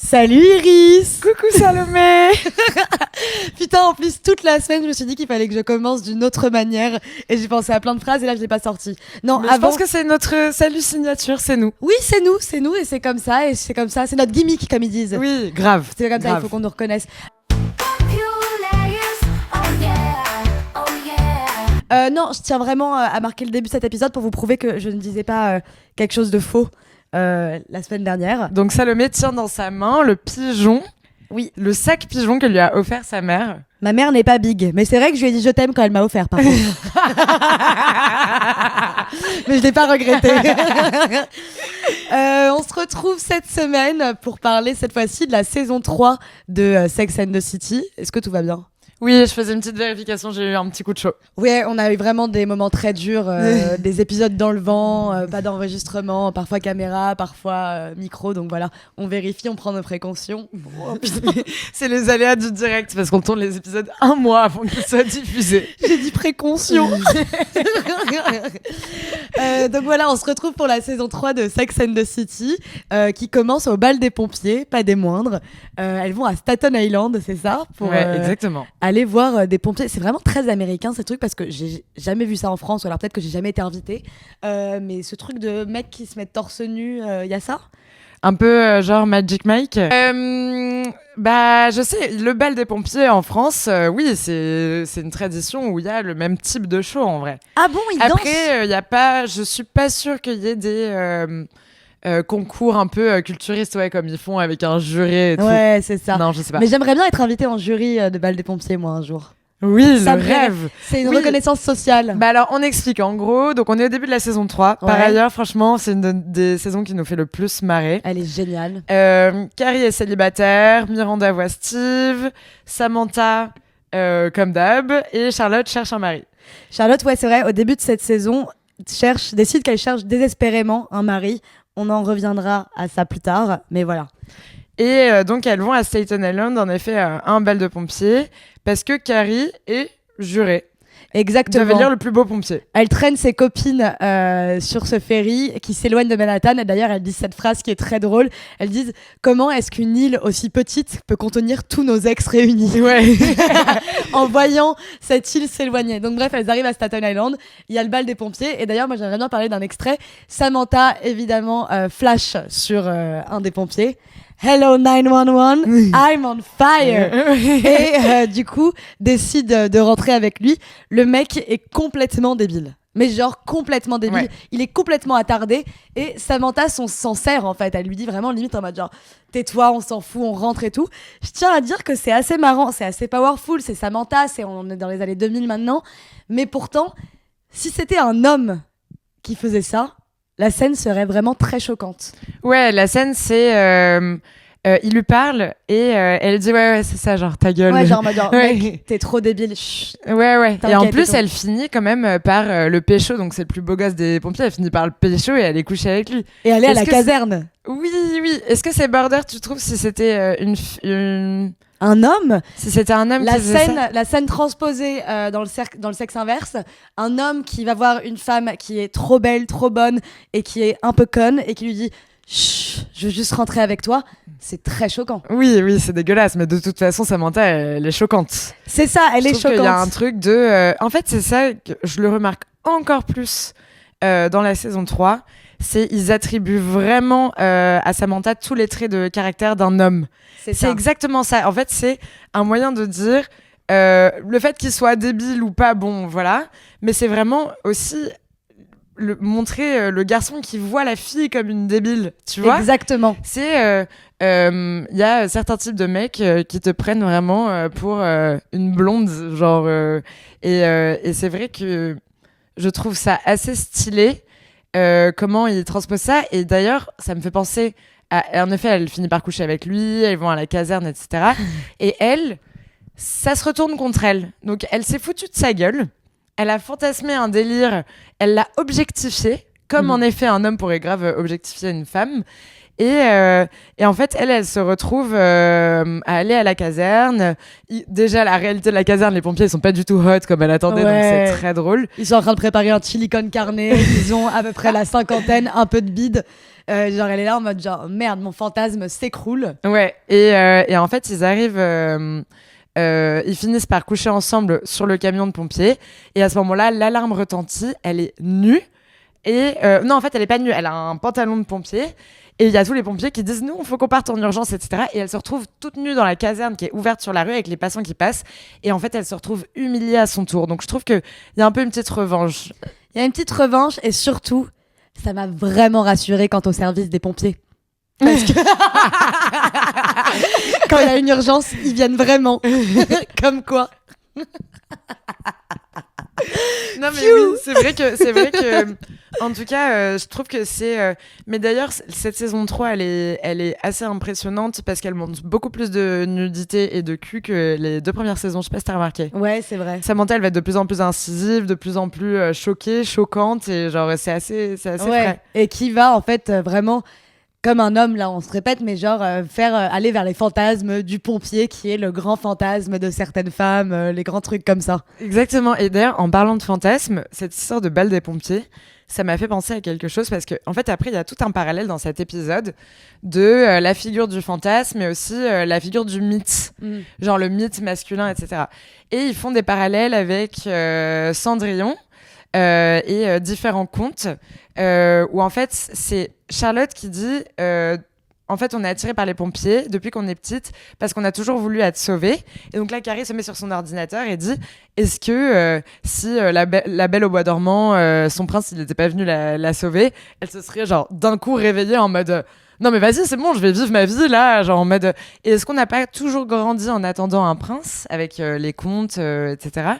Salut Iris. Coucou Salomé. Putain, en plus, toute la semaine, je me suis dit qu'il fallait que je commence d'une autre manière et j'ai pensé à plein de phrases et là, je l'ai pas sorti. Non, Mais je pense que c'est notre salut signature, c'est nous. Oui, c'est nous et c'est comme ça, c'est notre gimmick, comme ils disent. Oui, grave. C'est comme ça, grave. il faut qu'on nous reconnaisse. Non, je tiens vraiment à marquer le début de cet épisode pour vous prouver que je ne disais pas quelque chose de faux la semaine dernière. Donc Salomé tient dans sa main le pigeon. Oui. Le sac pigeon que lui a offert sa mère. Ma mère n'est pas big, mais c'est vrai que je lui ai dit je t'aime quand elle m'a offert, par contre. Mais je l'ai pas regretté. On se retrouve cette semaine pour parler cette fois-ci de la saison 3 de Sex and the City. Est-ce que tout va bien ? Oui, je faisais une petite vérification, j'ai eu un petit coup de chaud. Ouais, on a eu vraiment des moments très durs, des épisodes dans le vent, pas d'enregistrement, parfois caméra, parfois micro, donc voilà, on vérifie, on prend nos précautions. Oh, c'est les aléas du direct, parce qu'on tourne les épisodes un mois avant qu'ils soient diffusés. J'ai dit précaution. Donc voilà, on se retrouve pour la saison 3 de Sex and the City, qui commence au bal des pompiers, pas des moindres. Elles vont à Staten Island, c'est ça, pour exactement. aller voir des pompiers. C'est vraiment très américain ce truc parce que j'ai jamais vu ça en France, ou alors peut-être que j'ai jamais été invitée. Mais ce truc de mecs qui se mettent torse nu, y a ça ? Un peu genre Magic Mike. Je sais, le bal des pompiers en France, oui, c'est une tradition où il y a le même type de show en vrai. Ah bon, ils dansent ? Après, il y a pas, je suis pas sûre qu'il y ait des concours un peu culturistes, ouais, comme ils font avec un jury et tout. Ouais, c'est ça. Non, je sais pas. Mais j'aimerais bien être invitée en jury de bal des pompiers, moi, un jour. Oui, Ça le me rêve. C'est une Oui. reconnaissance sociale. Bah alors, on explique en gros. Donc, on est au début de la saison 3. Par Ouais. ailleurs, franchement, c'est une des saisons qui nous fait le plus marrer. Elle est géniale. Carrie est célibataire, Miranda voit Steve, Samantha, comme d'hab, et Charlotte cherche un mari. Charlotte, ouais, c'est vrai, au début de cette saison, décide qu'elle cherche désespérément un mari. On en reviendra à ça plus tard, mais voilà. Et donc, elles vont à Staten Island, en effet, à un bal de pompiers, parce que Carrie est jurée. Exactement. Devenir le plus beau pompier. Elle traîne ses copines sur ce ferry qui s'éloigne de Manhattan. Et d'ailleurs, elle dit cette phrase qui est très drôle. Elles disent « Comment est-ce qu'une île aussi petite peut contenir tous nos ex réunis ?» Ouais. En voyant cette île s'éloigner. Donc bref, elles arrivent à Staten Island. Il y a le bal des pompiers. Et d'ailleurs, moi, j'aimerais bien parler d'un extrait. Samantha, évidemment, flash sur un des pompiers. Hello 911, I'm on fire. Et du coup, décide de rentrer avec lui. Le mec est complètement débile. Mais genre complètement débile. Ouais. Il est complètement attardé. Et Samantha s'en sert en fait. Elle lui dit vraiment limite en mode genre tais-toi, on s'en fout, on rentre et tout. Je tiens à dire que c'est assez marrant, c'est assez powerful. C'est Samantha, on est dans les années 2000 maintenant. Mais pourtant, si c'était un homme qui faisait ça, la scène serait vraiment très choquante. Ouais, la scène, c'est... il lui parle et elle dit ouais, c'est ça, genre ta gueule. Ouais, genre, mec, Ouais. t'es trop débile. Chut. Ouais. Et en T'inquiète, plus, et tout. elle finit quand même par le pécho, donc c'est le plus beau gosse des pompiers. Elle finit par le pécho et elle est couchée avec lui. Et aller à Est-ce la que caserne. Oui. Est-ce que c'est border, tu trouves, si c'était Un homme, si c'était un homme qui faisait ça la scène transposée dans le sexe inverse, un homme qui va voir une femme qui est trop belle, trop bonne et qui est un peu conne et qui lui dit chut, je veux juste rentrer avec toi, c'est très choquant. Oui, c'est dégueulasse, mais de toute façon, Samantha, elle est choquante. C'est ça, elle Je est trouve qu'il choquante. y a un truc de... En fait, c'est ça que je le remarque encore plus dans la saison 3. C'est ils attribuent vraiment à Samantha tous les traits de caractère d'un homme. C'est C'est ça. exactement ça. En fait, c'est un moyen de dire le fait qu'il soit débile ou pas, bon, voilà. Mais c'est vraiment aussi montrer le garçon qui voit la fille comme une débile, tu vois. Exactement. C'est y a certains types de mecs qui te prennent vraiment pour une blonde, genre et c'est vrai que je trouve ça assez stylé comment ils transposent ça. Et d'ailleurs, ça me fait penser en effet, elle finit par coucher avec lui, elles vont à la caserne, etc. Et elle, ça se retourne contre elle. Donc elle s'est foutue de sa gueule. Elle a fantasmé un délire. Elle l'a objectifié, comme en effet un homme pourrait grave objectifier une femme. Et en fait, elle se retrouve à aller à la caserne. Déjà, la réalité de la caserne, les pompiers, ils sont pas du tout hot comme elle attendait, donc c'est très drôle. Ils sont en train de préparer un chili con carne. Ils ont à peu près la cinquantaine, un peu de bide. Genre, elle est là en mode genre, merde, mon fantasme s'écroule. Ouais, et en fait, ils arrivent... ils finissent par coucher ensemble sur le camion de pompiers. Et à ce moment-là, l'alarme retentit. Elle est nue. Et non, en fait, elle est pas nue. Elle a un pantalon de pompier. Et il y a tous les pompiers qui disent, nous, il faut qu'on parte en urgence, etc. Et elle se retrouve toute nue dans la caserne qui est ouverte sur la rue avec les passants qui passent. Et en fait, elle se retrouve humiliée à son tour. Donc, je trouve qu'il y a un peu une petite revanche. Il y a une petite revanche et surtout, ça m'a vraiment rassurée quant au service des pompiers. Parce que quand il y a une urgence, ils viennent vraiment. Comme quoi. Non mais oui, c'est vrai que en tout cas je trouve que c'est mais d'ailleurs cette saison 3 elle est assez impressionnante parce qu'elle montre beaucoup plus de nudité et de cul que les 2 premières saisons, je sais pas si t'as remarqué. Ouais, c'est vrai. Samantha elle va être de plus en plus incisive, de plus en plus choquante et genre c'est assez frais. Et qui va en fait vraiment comme un homme, là on se répète, mais genre faire aller vers les fantasmes du pompier qui est le grand fantasme de certaines femmes, les grands trucs comme ça. Exactement. Et d'ailleurs, en parlant de fantasmes, cette histoire de bal des pompiers, ça m'a fait penser à quelque chose parce que, en fait, après, il y a tout un parallèle dans cet épisode de la figure du fantasme, mais aussi la figure du mythe, genre le mythe masculin, etc. Et ils font des parallèles avec Cendrillon et différents contes où, en fait, c'est Charlotte qui dit en fait, on est attiré par les pompiers depuis qu'on est petite parce qu'on a toujours voulu être sauvée. Et donc là, Carrie se met sur son ordinateur et dit est-ce que si la Belle au bois dormant, son prince, il n'était pas venu la sauver, elle se serait genre d'un coup réveillée en mode non mais vas-y, c'est bon, je vais vivre ma vie là, genre en mode et est-ce qu'on n'a pas toujours grandi en attendant un prince avec les contes, etc.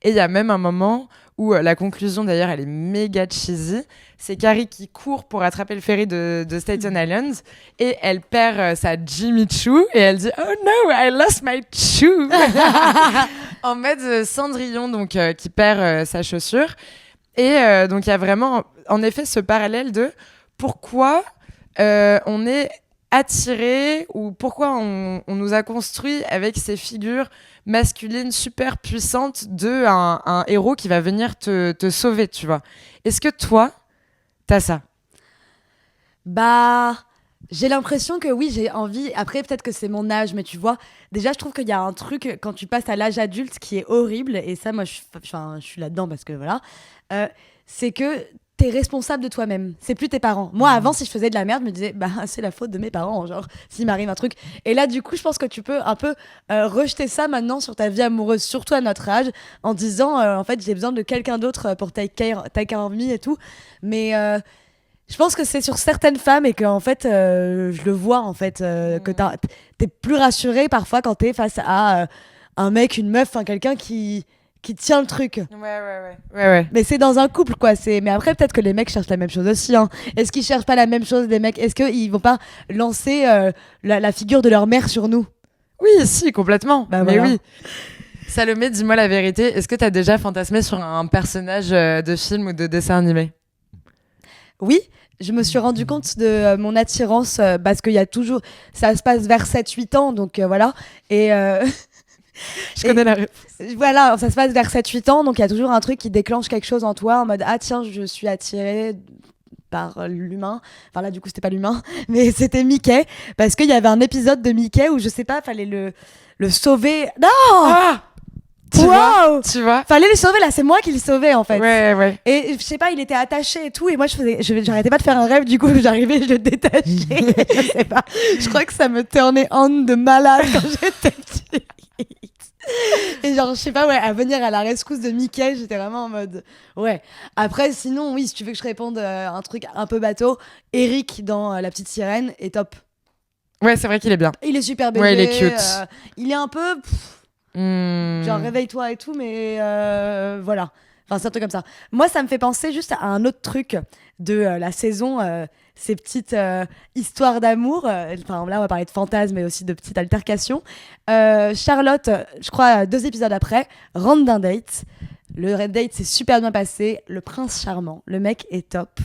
Et il y a même un moment où la conclusion d'ailleurs elle est méga cheesy, c'est Carrie qui court pour attraper le ferry de Staten Island et elle perd sa Jimmy Choo et elle dit oh no I lost my shoe en mode Cendrillon donc qui perd sa chaussure et donc il y a vraiment en effet ce parallèle de pourquoi on est attiré ou pourquoi on nous a construit avec ces figures masculines super puissantes de un héros qui va venir te sauver, tu vois. Est-ce que toi, t'as ça? Bah, j'ai l'impression que oui, j'ai envie. Après, peut-être que c'est mon âge, mais tu vois, déjà, je trouve qu'il y a un truc quand tu passes à l'âge adulte qui est horrible. Et ça, moi, je suis là-dedans parce que voilà. C'est que t'es responsable de toi-même. C'est plus tes parents. Moi, avant, si je faisais de la merde, je me disais, bah, c'est la faute de mes parents, genre, s'il m'arrive un truc. Et là, du coup, je pense que tu peux un peu rejeter ça maintenant sur ta vie amoureuse, surtout à notre âge, en disant, en fait, j'ai besoin de quelqu'un d'autre pour take care of me et tout. Mais je pense que c'est sur certaines femmes et que en fait, je le vois, en fait, que t'es plus rassurée parfois quand t'es face à un mec, une meuf, quelqu'un qui tient le truc. Ouais. Mais c'est dans un couple, quoi. Mais après, peut-être que les mecs cherchent la même chose aussi. Hein. Est-ce qu'ils cherchent pas la même chose, des mecs? Est-ce qu'ils vont pas lancer la figure de leur mère sur nous? Oui, si, complètement. Bah, mais voilà. oui. Salomé, dis-moi la vérité. Est-ce que t'as déjà fantasmé sur un personnage de film ou de dessin animé? Oui, je me suis rendu compte de mon attirance parce qu'il y a toujours... Ça se passe vers 7-8 ans, donc voilà. Et... Je connais la réponse. Voilà, ça se passe vers 7-8 ans, donc il y a toujours un truc qui déclenche quelque chose en toi en mode ah tiens, je suis attirée par l'humain. Enfin là, du coup, c'était pas l'humain, mais c'était Mickey parce qu'il y avait un épisode de Mickey où je sais pas, fallait le sauver. Non! Ah! Tu vois? Fallait le sauver là, c'est moi qui le sauvais en fait. Ouais. Et je sais pas, il était attaché et tout, et moi j'arrêtais pas de faire un rêve, du coup j'arrivais, je le détachais. Je sais pas, je crois que ça me turnait on de malade quand j'étais petite. Et genre, je sais pas, ouais, à venir à la rescousse de Mickey, j'étais vraiment en mode. Ouais. Après, sinon, oui, si tu veux que je réponde un truc un peu bateau, Eric dans La Petite Sirène est top. Ouais, c'est vrai qu'il est bien. Il est super bébé. Ouais, il est cute. Il est un peu. Genre, réveille-toi et tout, mais voilà. Enfin, c'est un truc comme ça. Moi, ça me fait penser juste à un autre truc de la saison, ces petites histoires d'amour. Enfin, là, on va parler de fantasmes, mais aussi de petites altercations. Charlotte, je crois, 2 épisodes après, rentre d'un date. Le date s'est super bien passé. Le prince charmant, le mec est top.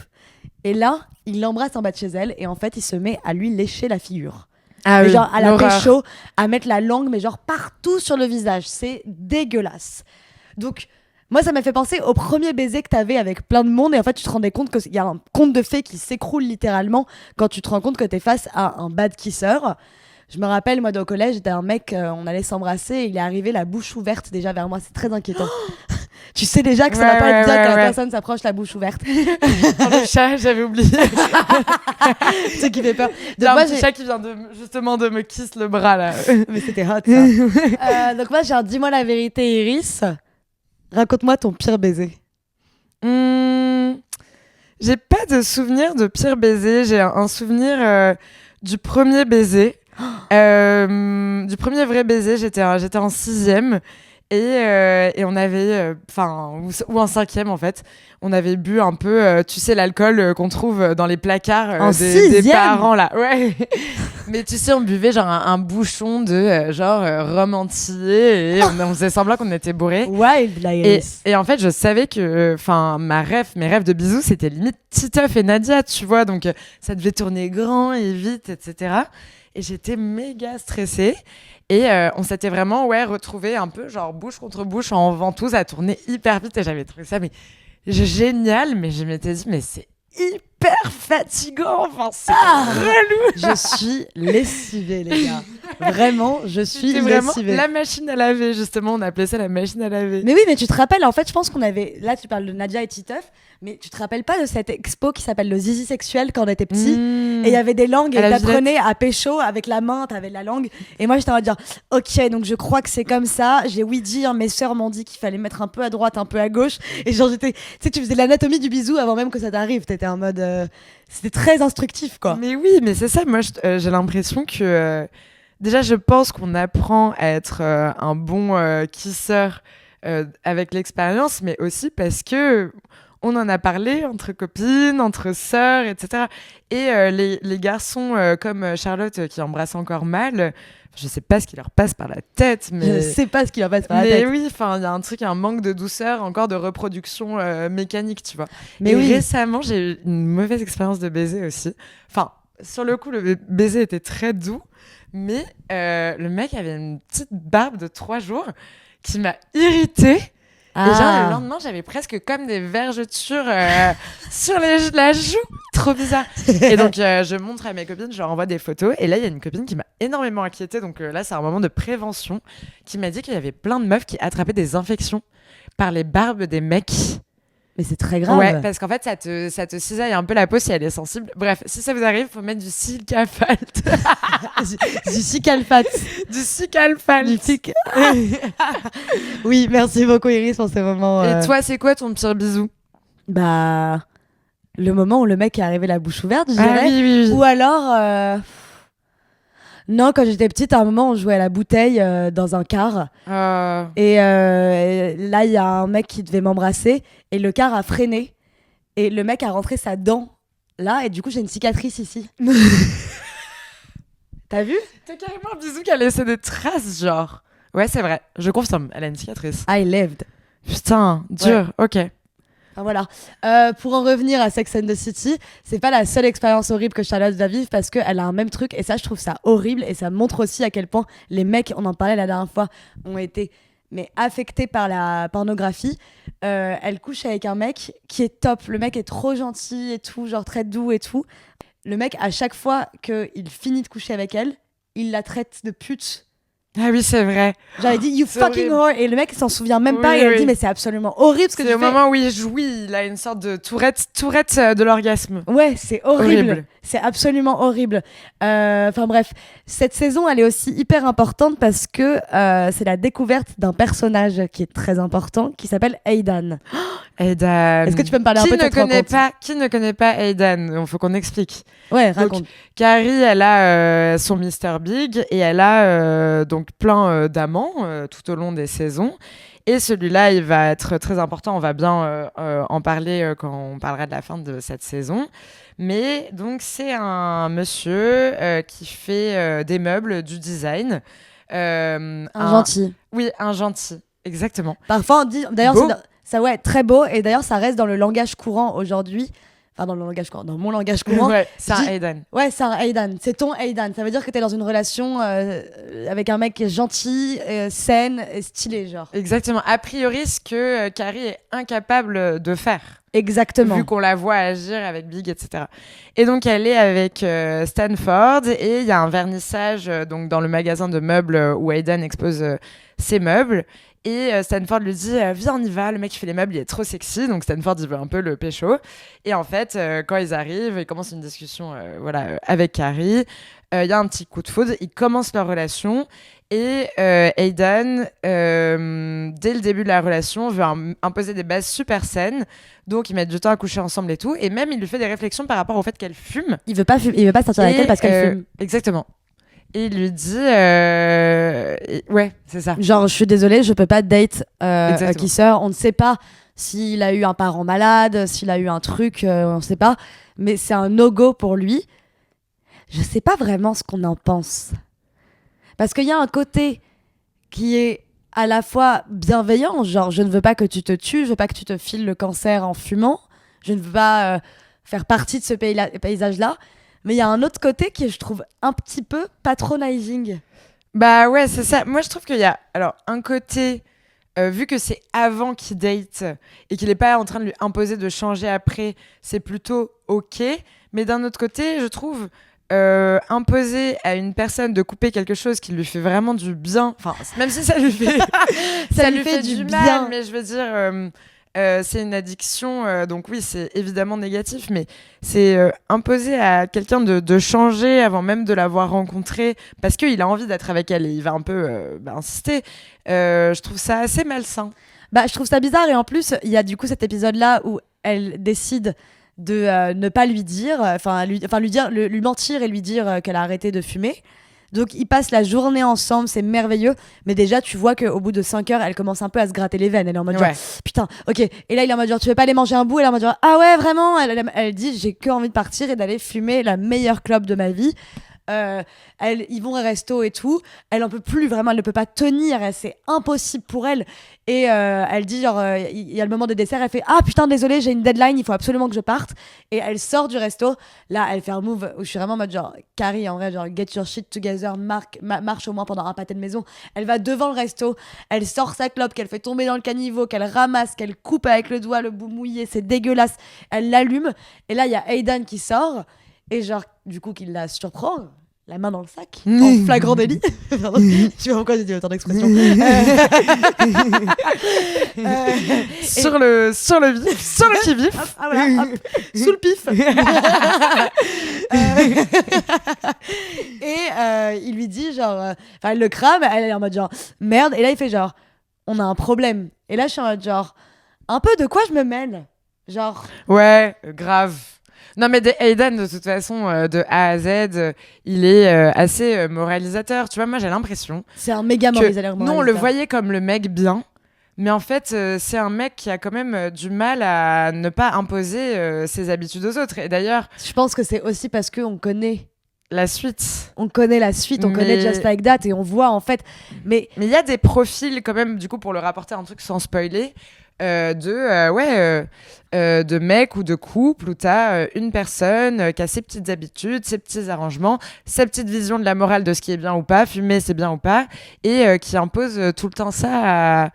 Et là, il l'embrasse en bas de chez elle et en fait, il se met à lui lécher la figure. Ah Mais oui, genre à la l'horreur. pécho, à mettre la langue, mais genre partout sur le visage. C'est dégueulasse. Donc, moi, ça m'a fait penser au premier baiser que t'avais avec plein de monde. Et en fait, tu te rendais compte qu'il y a un conte de fées qui s'écroule littéralement quand tu te rends compte que t'es face à un bad kisser. Je me rappelle, moi, au collège, j'étais un mec, on allait s'embrasser. Et il est arrivé la bouche ouverte déjà vers moi. C'est très inquiétant. Tu sais déjà que ça va pas être bien quand la personne s'approche la bouche ouverte. Le chat, j'avais oublié. Ce qui fait peur. Il y a un petit chat qui vient justement de me kiss le bras là. Mais c'était hot ça. Donc moi j'ai un dis-moi la vérité Iris. Raconte-moi ton pire baiser. J'ai pas de souvenir de pire baiser. J'ai un souvenir du premier baiser. Du premier vrai baiser, j'étais en 6e. Et on avait, ou en 5e en fait, on avait bu un peu, tu sais, l'alcool qu'on trouve dans les placards des parents là. Ouais. Mais tu sais, on buvait genre un bouchon de rhum entier et on faisait semblant qu'on était bourrés. Wild, la et en fait, je savais que, mes rêves de bisous, c'était limite Titeuf et Nadia, tu vois, donc ça devait tourner grand et vite, etc. Et j'étais méga stressée. Et on s'était vraiment retrouvés un peu genre bouche contre bouche en ventouse à tourner hyper vite et j'avais trouvé ça génial, mais je m'étais dit mais c'est hyper fatigant, enfin c'est relou. Je suis lessivée les gars. Vraiment, je suis vraiment lessivée. La machine à laver justement, on appelait ça la machine à laver. Mais oui, mais tu te rappelles, en fait, je pense qu'on avait... Là, tu parles de Nadia et Titeuf, mais tu te rappelles pas de cette expo qui s'appelle le zizi sexuel quand on était petit et il y avait des langues et t'apprenais à pécho avec la main, t'avais la langue. Et moi, j'étais en train de dire, ok, donc je crois que c'est comme ça. J'ai ouï dire, mes sœurs m'ont dit qu'il fallait mettre un peu à droite, un peu à gauche. Et genre, j'étais... Tu sais, tu faisais l'anatomie du bisou avant même que ça t'arrive. T'étais en mode... C'était très instructif, quoi. Mais oui, mais c'est ça. Moi, j'ai l'impression que... déjà, je pense qu'on apprend à être un bon kisseur avec l'expérience, mais aussi parce que on en a parlé entre copines, entre sœurs, etc. Et les garçons comme Charlotte qui embrassent encore mal, je sais pas ce qui leur passe par la tête, mais... Je sais pas ce qui leur passe par la tête. Mais oui, il y a un truc, un manque de douceur, encore de reproduction mécanique, tu vois. Mais et oui. récemment, j'ai eu une mauvaise expérience de baiser aussi. Enfin, sur le coup, le baiser était très doux, mais le mec avait une petite barbe de 3 jours qui m'a irritée. Et genre, le lendemain, j'avais presque comme des vergetures sur la joue. Trop bizarre. Et donc, je montre à mes copines, je leur envoie des photos. Et là, il y a une copine qui m'a énormément inquiétée. Donc là, c'est un moment de prévention qui m'a dit qu'il y avait plein de meufs qui attrapaient des infections par les barbes des mecs. Mais c'est très grave. Ouais, parce qu'en fait, ça te cisaille un peu la peau si elle est sensible. Bref, si ça vous arrive, faut mettre du Silcafate. Du Cicalfate. Du Cicalfate. Oui, merci beaucoup Iris pour ces moments. Et toi, c'est quoi ton pire bisou? Bah, le moment où le mec est arrivé la bouche ouverte, je dirais. Oui. Ou alors... Non, quand j'étais petite, à un moment, on jouait à la bouteille dans un car. Et là, il y a un mec qui devait m'embrasser. Et le car a freiné. Et le mec a rentré sa dent là. Et du coup, j'ai une cicatrice ici. T'as vu? T'as carrément un bisou qui a laissé des traces, genre. Ouais, c'est vrai. Je confirme. Elle a une cicatrice. I lived. Putain, dur. Ouais. Ok. Enfin, voilà. Pour en revenir à Sex and the City, c'est pas la seule expérience horrible que Charlotte va vivre parce qu'elle a un même truc et ça, je trouve ça horrible et ça montre aussi à quel point les mecs, on en parlait la dernière fois, ont été affectés par la pornographie. Elle couche avec un mec qui est top. Le mec est trop gentil et tout, genre très doux et tout. Le mec, à chaque fois qu'il finit de coucher avec elle, il la traite de pute. Ah oui, c'est vrai. J'avais dit you fucking whore et le mec il s'en souvient même pas et elle dit mais c'est absolument horrible ce que tu fais. C'est au moment où il jouit, il a une sorte de tourette de l'orgasme. Ouais, c'est horrible. C'est absolument horrible. Enfin bref, cette saison elle est aussi hyper importante parce que c'est la découverte d'un personnage qui est très important qui s'appelle Aidan. Aidan. Est-ce que tu peux me parler un peu de cette rencontre? Qui ne connaît pas Aidan? Il faut qu'on explique. Ouais, raconte. Donc, Carrie, elle a son Mr. Big et elle a donc plein d'amants tout au long des saisons. Et celui-là, il va être très important. On va bien en parler quand on parlera de la fin de cette saison. Mais donc, c'est un monsieur qui fait des meubles, du design. Un gentil. Oui, un gentil. Exactement. Parfois, on dit... D'ailleurs, ça, ouais, très beau. Et d'ailleurs, ça reste dans le langage courant aujourd'hui. enfin dans mon langage courant, Ouais, c'est un dis- Aidan. ouais, c'est un Aidan, c'est ton Aidan. Ça veut dire que t'es dans une relation avec un mec qui est gentil, saine et stylé, genre. Exactement. A priori, ce que Carrie est incapable de faire. Exactement. Vu qu'on la voit agir avec Big, etc. Et donc, elle est avec Stanford et il y a un vernissage donc dans le magasin de meubles où Aidan expose ses meubles. Et Stanford lui dit viens, on y va, le mec qui fait les meubles, il est trop sexy. Donc Stanford, il veut un peu le pécho. Et en fait, quand ils arrivent, ils commencent une discussion avec Carrie. Il y a un petit coup de foudre, ils commencent leur relation. Et Aidan, dès le début de la relation, veut imposer des bases super saines. Donc, ils mettent du temps à coucher ensemble et tout. Et même, il lui fait des réflexions par rapport au fait qu'elle fume. Il veut pas sortir avec elle parce qu'elle fume. Exactement. Et il lui dit... ouais, c'est ça. Genre, je suis désolée, je peux pas date Exactement. Kisser. On ne sait pas s'il a eu un parent malade, s'il a eu un truc, on ne sait pas. Mais c'est un no-go pour lui. Je sais pas vraiment ce qu'on en pense. Parce qu'il y a un côté qui est à la fois bienveillant, genre je ne veux pas que tu te tues, je veux pas que tu te files le cancer en fumant, je ne veux pas faire partie de ce paysage-là. Mais il y a un autre côté qui est, je trouve, un petit peu patronizing. Bah ouais, c'est ça. Moi, je trouve qu'il y a alors un côté, vu que c'est avant qu'il date et qu'il n'est pas en train de lui imposer de changer après, c'est plutôt ok. Mais d'un autre côté, je trouve imposer à une personne de couper quelque chose qui lui fait vraiment du bien, enfin, même si ça lui fait, ça lui fait du bien. mal, mais je veux dire... c'est une addiction, donc oui, c'est évidemment négatif, mais c'est imposer à quelqu'un de changer avant même de l'avoir rencontré parce qu'il a envie d'être avec elle et il va un peu insister. Je trouve ça assez malsain. Bah, je trouve ça bizarre et en plus, il y a du coup cet épisode-là où elle décide de ne pas lui dire, lui mentir et lui dire qu'elle a arrêté de fumer. Donc ils passent la journée ensemble, c'est merveilleux. Mais déjà, tu vois qu'au bout de 5 heures, elle commence un peu à se gratter les veines. Elle est en mode genre, putain, ok. Et là, il est en mode genre, tu veux pas aller manger un bout? Elle est en mode genre, ah ouais, vraiment? Elle dit, j'ai que envie de partir et d'aller fumer la meilleure clope de ma vie. Ils vont au resto et tout. Elle en peut plus, vraiment, elle ne peut pas tenir. C'est impossible pour elle. Et elle dit, genre, il y a le moment de dessert, elle fait, ah putain, désolé, j'ai une deadline, il faut absolument que je parte. Et elle sort du resto. Là, elle fait un move où je suis vraiment en mode genre, Carrie, en vrai, genre, get your shit together, marche au moins pendant un pâté de maison. Elle va devant le resto, elle sort sa clope qu'elle fait tomber dans le caniveau, qu'elle ramasse, qu'elle coupe avec le doigt, le bout mouillé, c'est dégueulasse. Elle l'allume. Et là, il y a Aidan qui sort. Et genre, du coup, qu'il la surprend, la main dans le sac, en flagrant délit. Pardon, je sais pas pourquoi j'ai dit autant d'expressions. Sur le vif, sur le qui-vif. Hop, ah voilà, hop, sous le pif. Et il lui dit genre... elle le crame, elle est en mode genre, merde. Et là, il fait genre, on a un problème. Et là, je suis en mode genre, un peu de quoi je me mêle? Genre... Ouais, grave. Non, mais Aidan, de toute façon, de A à Z, il est assez moralisateur. Tu vois, moi, j'ai l'impression. C'est un méga moralisateur. Nous, on le voyait comme le mec bien. Mais en fait, c'est un mec qui a quand même du mal à ne pas imposer ses habitudes aux autres. Et d'ailleurs... Je pense que c'est aussi parce qu'on connaît... la suite. On connaît la suite, on connaît Just Like That et on voit en fait... Mais il y a des profils quand même, du coup, pour le rapporter un truc sans spoiler... de mecs ou de couples où t'as une personne qui a ses petites habitudes, ses petits arrangements, sa petite vision de la morale de ce qui est bien ou pas, fumer c'est bien ou pas, et qui impose tout le temps ça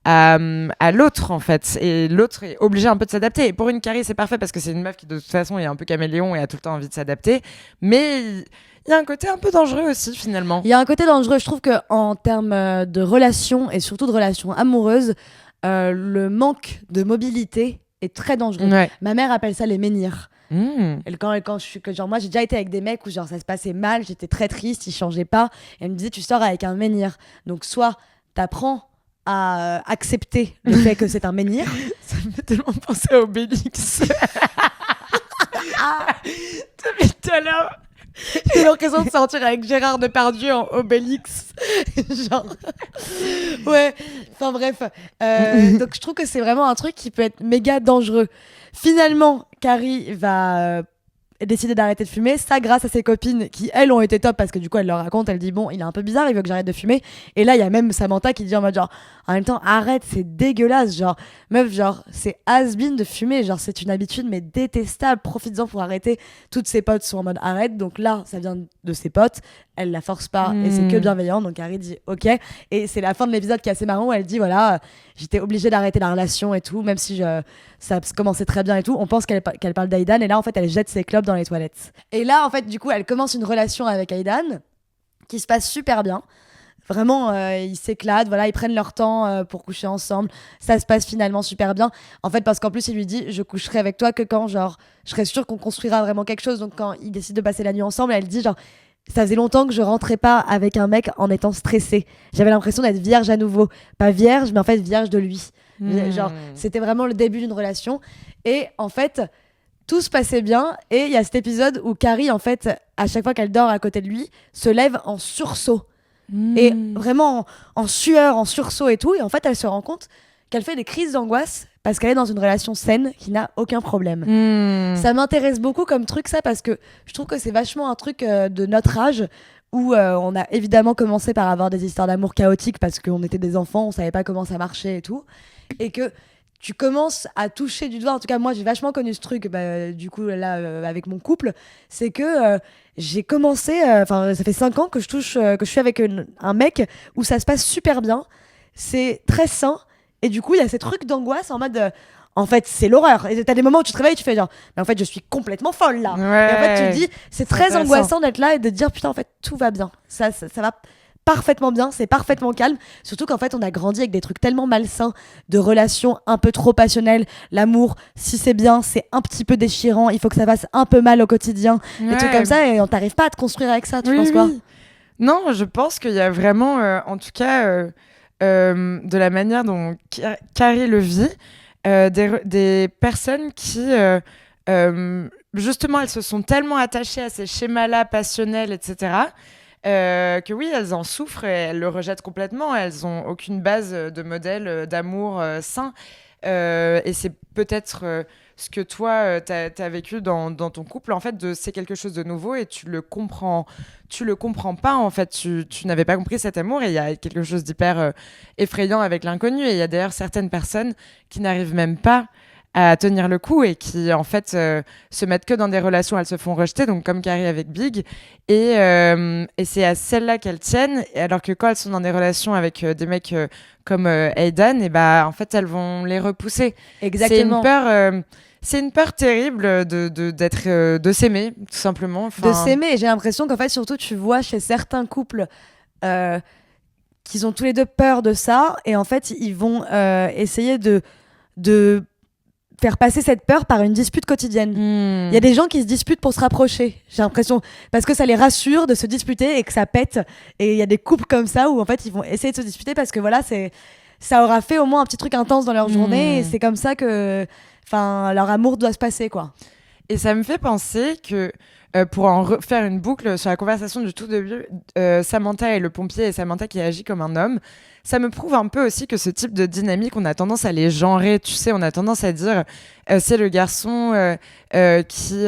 à l'autre en fait. Et l'autre est obligé un peu de s'adapter. Et pour une Carrie, c'est parfait parce que c'est une meuf qui de toute façon est un peu caméléon et a tout le temps envie de s'adapter. Mais il y a un côté un peu dangereux aussi finalement. Il y a un côté dangereux. Je trouve qu'en termes de relations et surtout de relations amoureuses, le manque de mobilité est très dangereux. Ouais. Ma mère appelle ça les menhirs. Et quand genre moi j'ai déjà été avec des mecs où genre ça se passait mal, j'étais très triste, ils changeaient pas et elle me disait tu sors avec un menhir. Donc soit t'apprends à accepter le fait que c'est un menhir. Ça me fait tellement penser à Obélix. Depuis tout à l'heure. J'ai l'impression de sortir avec Gérard Depardieu en Obélix. Genre. Ouais. Enfin bref. Donc je trouve que c'est vraiment un truc qui peut être méga dangereux. Finalement, Carrie va décidé d'arrêter de fumer, ça grâce à ses copines qui elles ont été top parce que du coup elle leur raconte, elle dit bon il est un peu bizarre, il veut que j'arrête de fumer, et là il y a même Samantha qui dit en mode genre en même temps arrête, c'est dégueulasse, genre meuf, genre c'est has-been de fumer, genre c'est une habitude mais détestable, profites-en pour arrêter. Toutes ses potes sont en mode arrête, donc là ça vient de ses potes, elle la force pas et c'est que bienveillant, donc Carrie dit ok, et c'est la fin de l'épisode qui est assez marrant où elle dit voilà j'étais obligée d'arrêter la relation et tout, même si ça commençait très bien et tout. On pense qu'elle parle d'Aidan et là en fait elle jette ses clubs dans les toilettes. Et là en fait du coup elle commence une relation avec Aidan qui se passe super bien. Vraiment ils s'éclatent, voilà, ils prennent leur temps pour coucher ensemble. Ça se passe finalement super bien. En fait parce qu'en plus il lui dit je coucherai avec toi que quand genre je serai sûre qu'on construira vraiment quelque chose. Donc quand ils décident de passer la nuit ensemble, elle dit genre ça faisait longtemps que je rentrais pas avec un mec en étant stressée. J'avais l'impression d'être vierge à nouveau. Pas vierge, mais en fait vierge de lui. Genre, c'était vraiment le début d'une relation. Et en fait, tout se passait bien. Et il y a cet épisode où Carrie, en fait, à chaque fois qu'elle dort à côté de lui, se lève en sursaut. Et vraiment en sueur, en sursaut et tout. Et en fait, elle se rend compte qu'elle fait des crises d'angoisse parce qu'elle est dans une relation saine qui n'a aucun problème. Ça m'intéresse beaucoup comme truc, ça, parce que je trouve que c'est vachement un truc de notre âge où on a évidemment commencé par avoir des histoires d'amour chaotiques parce qu'on était des enfants, on savait pas comment ça marchait et tout. Et que tu commences à toucher du doigt, en tout cas moi j'ai vachement connu ce truc, du coup là avec mon couple, c'est que j'ai commencé, ça fait 5 ans que je suis avec un mec où ça se passe super bien, c'est très sain. Et du coup, il y a ces trucs d'angoisse en mode. En fait, c'est l'horreur. Et t'as des moments où tu te réveilles et tu fais genre, mais en fait, je suis complètement folle là. Ouais, et en fait, tu te dis, c'est très angoissant d'être là et de te dire, putain, en fait, tout va bien. Ça va parfaitement bien, c'est parfaitement calme. Surtout qu'en fait, on a grandi avec des trucs tellement malsains, de relations un peu trop passionnelles. L'amour, si c'est bien, c'est un petit peu déchirant. Il faut que ça fasse un peu mal au quotidien. Des trucs comme ça, et on t'arrive pas à te construire avec ça. Tu penses quoi ? Non, je pense qu'il y a vraiment, en tout cas. De la manière dont Carrie le vit, des personnes qui, justement, elles se sont tellement attachées à ces schémas-là passionnels, etc., que oui, elles en souffrent et elles le rejettent complètement. Elles n'ont aucune base de modèle d'amour sain. Et c'est peut-être ce que toi, t'as vécu dans ton couple. En fait, c'est quelque chose de nouveau et tu le comprends pas. En fait, tu n'avais pas compris cet amour et il y a quelque chose d'hyper effrayant avec l'inconnu. Et il y a d'ailleurs certaines personnes qui n'arrivent même pas à tenir le coup et qui en fait se mettent que dans des relations, elles se font rejeter, donc comme Carrie avec Big, et c'est à celles-là qu'elles tiennent, alors que quand elles sont dans des relations avec des mecs comme Aidan, et en fait elles vont les repousser. Exactement. C'est une peur terrible de s'aimer, tout simplement. De s'aimer, et j'ai l'impression qu'en fait surtout tu vois chez certains couples qu'ils ont tous les deux peur de ça, et en fait ils vont essayer de faire passer cette peur par une dispute quotidienne. Il y a des gens qui se disputent pour se rapprocher, j'ai l'impression, parce que ça les rassure de se disputer et que ça pète. Et il y a des couples comme ça où en fait ils vont essayer de se disputer parce que voilà, ça aura fait au moins un petit truc intense dans leur journée, et c'est comme ça que leur amour doit se passer, quoi. Et ça me fait penser que pour en faire une boucle sur la conversation du tout début, Samantha est le pompier et Samantha qui agit comme un homme. Ça me prouve un peu aussi que ce type de dynamique, on a tendance à les genrer. Tu sais, on a tendance à dire c'est le garçon qui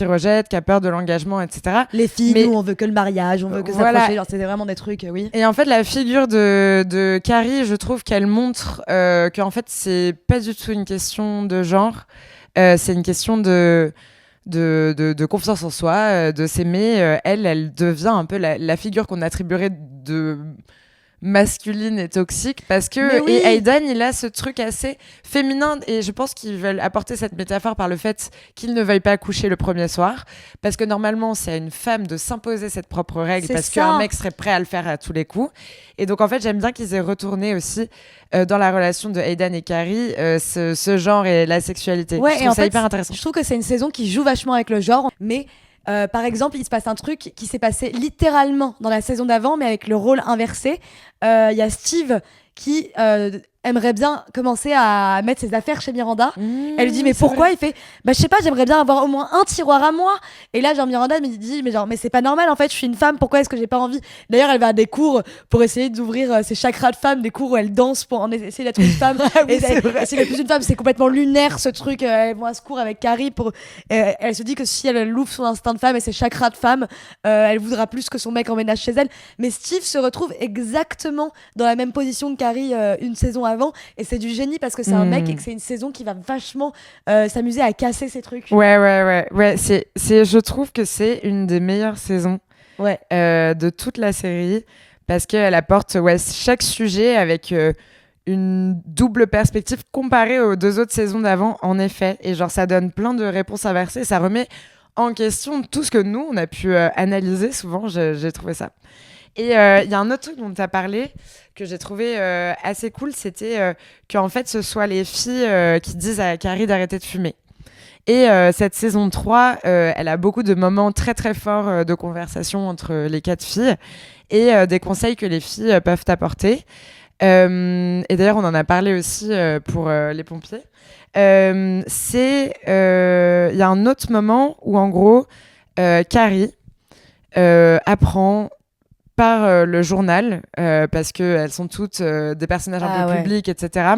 rejette, qui a peur de l'engagement, etc. Les filles, nous, on veut que le mariage, on veut que s'approcher. Genre, c'était vraiment des trucs, oui. Et en fait, la figure de Carrie, je trouve qu'elle montre qu'en fait, c'est pas du tout une question de genre. C'est une question de confiance en soi, de s'aimer. Elle devient un peu la figure qu'on attribuerait de masculine et toxique parce que et Aidan il a ce truc assez féminin et je pense qu'ils veulent apporter cette métaphore par le fait qu'il ne veuille pas coucher le premier soir parce que normalement c'est à une femme de s'imposer cette propre règle parce qu'un mec serait prêt à le faire à tous les coups. Et donc en fait j'aime bien qu'ils aient retourné aussi dans la relation de Aidan et Carrie ce genre et la sexualité. Je trouve ça hyper intéressant. Je trouve que c'est une saison qui joue vachement avec le genre, mais par exemple, il se passe un truc qui s'est passé littéralement dans la saison d'avant, mais avec le rôle inversé. Il y a Steve qui aimerait bien commencer à mettre ses affaires chez Miranda. Elle lui dit mais c'est pourquoi? vrai. Il fait bah je sais pas, j'aimerais bien avoir au moins un tiroir à moi. Et là genre Miranda me dit mais c'est pas normal en fait, je suis une femme, pourquoi est-ce que j'ai pas envie? D'ailleurs elle va à des cours pour essayer d'ouvrir ses chakras de femme, des cours où elle danse pour essayer d'être une femme. Oui, et c'est vrai. c'est d'être plus une femme, c'est complètement lunaire ce truc. Elle va à ce cours avec Carrie pour elle se dit que si elle ouvre son instinct de femme et ses chakras de femme, elle voudra plus que son mec emménage chez elle. Mais Steve se retrouve exactement dans la même position que Carrie une saison avant, et c'est du génie parce que c'est un mec et que c'est une saison qui va vachement s'amuser à casser ces trucs. Ouais. Je trouve que c'est une des meilleures saisons Ouais. de toute la série parce qu'elle apporte chaque sujet avec une double perspective comparée aux 2 autres saisons d'avant, en effet. Et genre, ça donne plein de réponses inversées. Ça remet en question tout ce que nous, on a pu analyser souvent. J'ai trouvé ça. Et il y a un autre truc dont tu as parlé que j'ai trouvé assez cool, c'était qu'en fait, ce soit les filles qui disent à Carrie d'arrêter de fumer. Et cette saison 3, elle a beaucoup de moments très très forts de conversation entre les 4 filles et des conseils que les filles peuvent apporter. Et d'ailleurs, on en a parlé aussi pour les pompiers. Il y a un autre moment où, en gros, Carrie apprend par le journal, parce qu'elles sont toutes des personnages un peu publics, etc.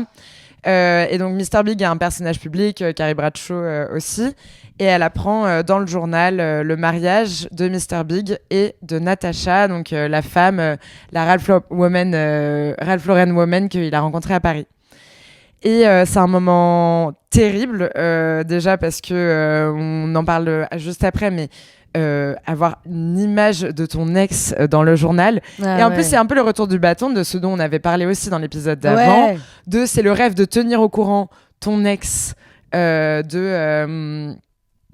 Et donc, Mr. Big est un personnage public, Carrie Bradshaw aussi. Et elle apprend dans le journal le mariage de Mr. Big et de Natasha, donc la femme, la Ralph Lauren woman qu'il a rencontrée à Paris. Et c'est un moment terrible, déjà parce que on en parle juste après, mais avoir une image de ton ex dans le journal. Et en plus, c'est un peu le retour du bâton de ce dont on avait parlé aussi dans l'épisode d'avant. C'est le rêve de tenir au courant ton ex de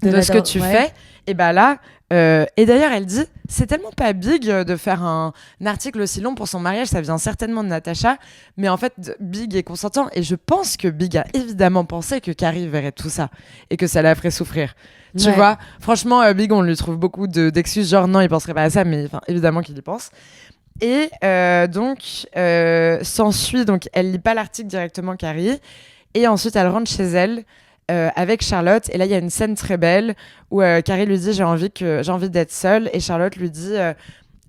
ce que tu fais. Et bah là, et d'ailleurs, elle dit, c'est tellement pas Big de faire un article aussi long pour son mariage, ça vient certainement de Natasha, mais en fait, Big est consentant, et je pense que Big a évidemment pensé que Carrie verrait tout ça, et que ça la ferait souffrir. Tu vois, franchement, Big, on lui trouve beaucoup d'excuses, genre non, il penserait pas à ça, mais évidemment qu'il y pense. Et donc, s'ensuit, donc, elle lit pas l'article directement, Carrie, et ensuite, elle rentre chez elle, avec Charlotte, et là il y a une scène très belle où Carrie lui dit j'ai envie d'être seule, et Charlotte lui dit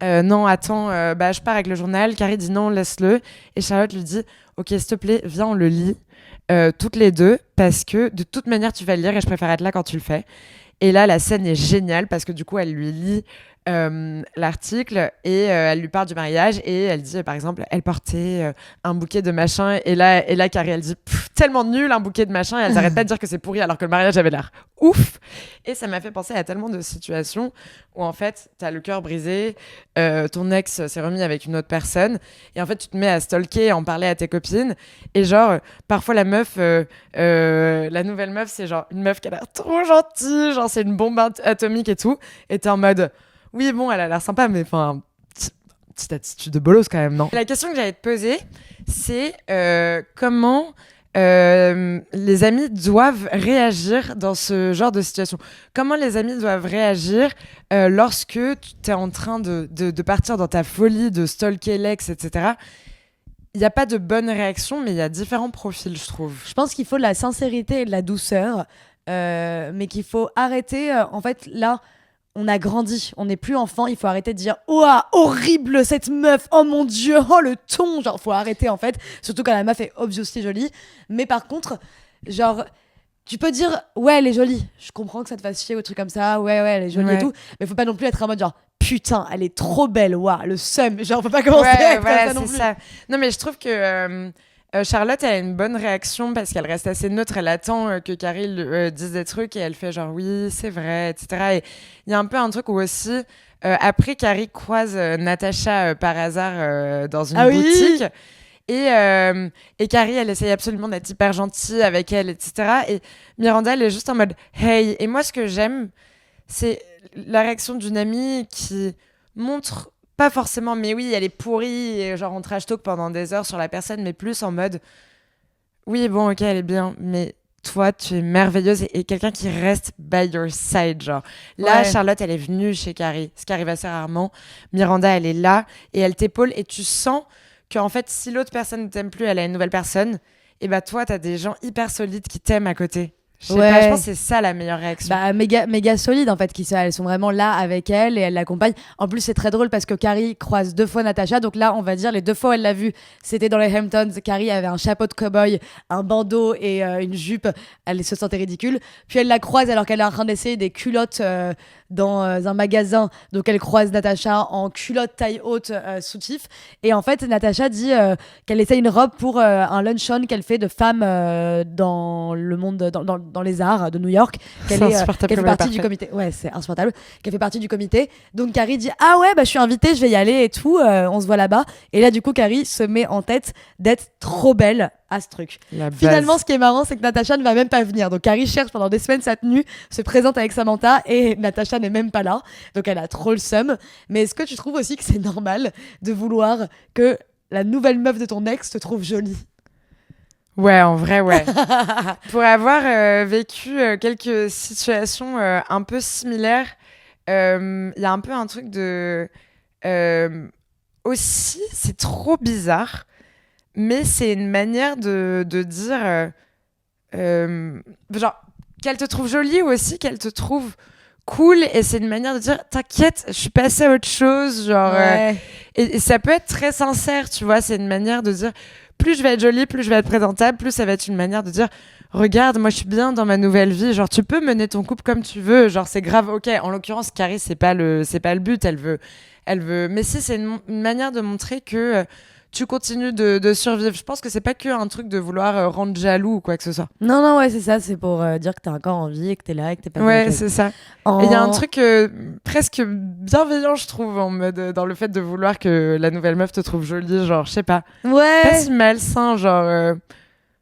non attends, je pars avec le journal. Carrie dit non, laisse-le, et Charlotte lui dit ok, s'il te plaît, viens, on le lit toutes les deux, parce que de toute manière tu vas le lire et je préfère être là quand tu le fais. Et là la scène est géniale parce que du coup elle lui lit l'article, et elle lui parle du mariage, et elle dit par exemple elle portait un bouquet de machin, et là Carrie elle dit tellement nul un bouquet de machin, et elle s'arrête pas de dire que c'est pourri alors que le mariage avait l'air ouf. Et ça m'a fait penser à tellement de situations où en fait t'as le cœur brisé, ton ex s'est remis avec une autre personne, et en fait tu te mets à stalker, à en parler à tes copines, et genre parfois la meuf la nouvelle meuf c'est genre une meuf qui a l'air trop gentille, genre c'est une bombe atomique et tout, et t'es en mode oui, bon, elle a l'air sympa, mais enfin, petite attitude de bolos quand même, non? La question que j'allais te poser, c'est comment les amis doivent réagir dans ce genre de situation? Comment les amis doivent réagir lorsque tu es en train de partir dans ta folie de stalker l'ex, etc. Il n'y a pas de bonne réaction, mais il y a différents profils, je trouve. Je pense qu'il faut de la sincérité et de la douceur, mais qu'il faut arrêter, en fait, là... On a grandi, on n'est plus enfant, il faut arrêter de dire « Ouah, horrible cette meuf, oh mon Dieu, oh le ton !» Genre, faut arrêter en fait, surtout quand la meuf est obviously jolie. Mais par contre, genre, tu peux dire « Ouais, elle est jolie, je comprends que ça te fasse chier ou truc comme ça, ouais, elle est jolie et tout. » Mais faut pas non plus être en mode genre « Putain, elle est trop belle, ouah, le seum !» Genre, faut pas commencer à être comme ça non plus. Ça. Non, mais je trouve que... Charlotte a une bonne réaction parce qu'elle reste assez neutre, elle attend que Carrie dise des trucs, et elle fait genre oui c'est vrai, etc. Et il y a un peu un truc où aussi après Carrie croise Natasha par hasard dans une boutique, et Carrie elle essaye absolument d'être hyper gentille avec elle, etc. Et Miranda elle est juste en mode hey. Et moi ce que j'aime c'est la réaction d'une amie qui montre pas forcément, mais oui, elle est pourrie, et genre on trash talk pendant des heures sur la personne, mais plus en mode oui, bon, ok, elle est bien, mais toi, tu es merveilleuse, et quelqu'un qui reste by your side, genre. Là, Charlotte, elle est venue chez Carrie, ce qui arrive assez rarement. Miranda, elle est là, et elle t'épaule, et tu sens qu'en fait, si l'autre personne ne t'aime plus, elle a une nouvelle personne, et bah toi, t'as des gens hyper solides qui t'aiment à côté. Je sais pas, je pense que c'est ça la meilleure réaction. Bah, méga solide en fait, elles sont vraiment là avec elle et elles l'accompagnent. En plus, c'est très drôle parce que Carrie croise 2 fois Natasha. Donc là, on va dire les 2 fois où elle l'a vue, c'était dans les Hamptons. Carrie avait un chapeau de cow-boy, un bandeau et une jupe. Elle se sentait ridicule. Puis elle la croise alors qu'elle est en train d'essayer des culottes dans un magasin. Donc elle croise Natasha en culotte taille haute soutif. Et en fait, Natasha dit qu'elle essaye une robe pour un luncheon qu'elle fait de femmes dans le monde, dans les arts de New York, qu'elle fait partie du comité. Ouais, c'est insupportable. Qu'elle fait partie du comité. Donc Carrie dit ah ouais, bah je suis invitée, je vais y aller et tout. On se voit là-bas. Et là, du coup, Carrie se met en tête d'être trop belle à ce truc. Finalement, ce qui est marrant, c'est que Natasha ne va même pas venir. Donc Carrie cherche pendant des semaines sa tenue, se présente avec Samantha et Natasha n'est même pas là. Donc elle a trop le seum. Mais est-ce que tu trouves aussi que c'est normal de vouloir que la nouvelle meuf de ton ex te trouve jolie? Ouais, en vrai, ouais. Pour avoir vécu quelques situations un peu similaires, il y a un peu un truc de... aussi, c'est trop bizarre, mais c'est une manière de dire... genre, qu'elle te trouve jolie ou aussi qu'elle te trouve cool, et c'est une manière de dire t'inquiète, je suis passée à autre chose, genre... Ouais. Et ça peut être très sincère, tu vois, c'est une manière de dire... Plus je vais être jolie, plus je vais être présentable, plus ça va être une manière de dire regarde, moi je suis bien dans ma nouvelle vie, genre tu peux mener ton couple comme tu veux, genre c'est grave, ok. En l'occurrence, Carrie, c'est pas le but, elle veut, mais si c'est une manière de montrer que tu continues de survivre. Je pense que c'est pas que un truc de vouloir rendre jaloux ou quoi que ce soit. Non, ouais, c'est ça, c'est pour dire que t'as encore envie et que t'es là et que t'es pas ouais, c'est ça. Et il y a un truc presque bienveillant, je trouve, en mode dans le fait de vouloir que la nouvelle meuf te trouve jolie, genre, je sais pas. Ouais. Pas si malsain, genre,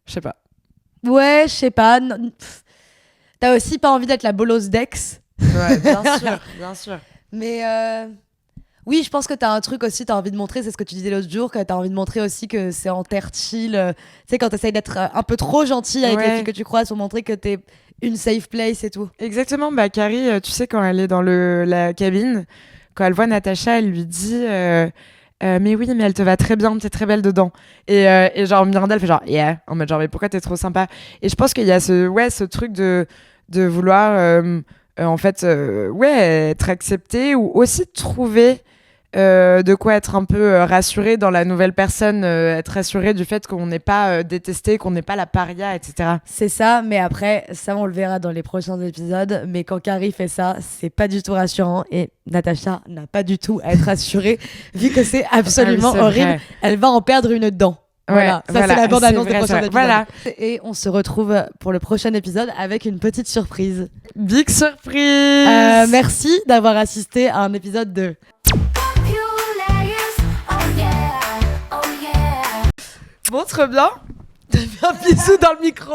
je sais pas. Ouais, je sais pas. T'as aussi pas envie d'être la bolosse d'ex. Ouais, bien sûr, bien sûr. Mais oui, je pense que t'as un truc aussi, t'as envie de montrer, c'est ce que tu disais l'autre jour, que t'as envie de montrer aussi que c'est en terre chill. Tu sais, quand t'essayes d'être un peu trop gentil avec les filles que tu croises pour montrer que t'es une safe place et tout. Exactement. Bah, Carrie, tu sais, quand elle est dans la cabine, quand elle voit Natasha, elle lui dit mais oui, mais elle te va très bien, t'es très belle dedans. Et genre, Miranda, elle fait genre yeah, en mode genre, mais pourquoi t'es trop sympa? Et je pense qu'il y a ce truc de vouloir, en fait, être accepté ou aussi trouver. De quoi être un peu rassuré dans la nouvelle personne, être rassuré du fait qu'on n'est pas détesté, qu'on n'est pas la paria, etc. C'est ça, mais après, ça on le verra dans les prochains épisodes, mais quand Carrie fait ça, c'est pas du tout rassurant et Natasha n'a pas du tout à être rassurée vu que c'est absolument horrible. Vrai. Elle va en perdre une dent. Voilà, ça c'est la bande-annonce des prochains épisodes. Voilà. Et on se retrouve pour le prochain épisode avec une petite surprise. Big surprise. Merci d'avoir assisté à un épisode de... Montre bien. T'as fait un bisou dans le micro.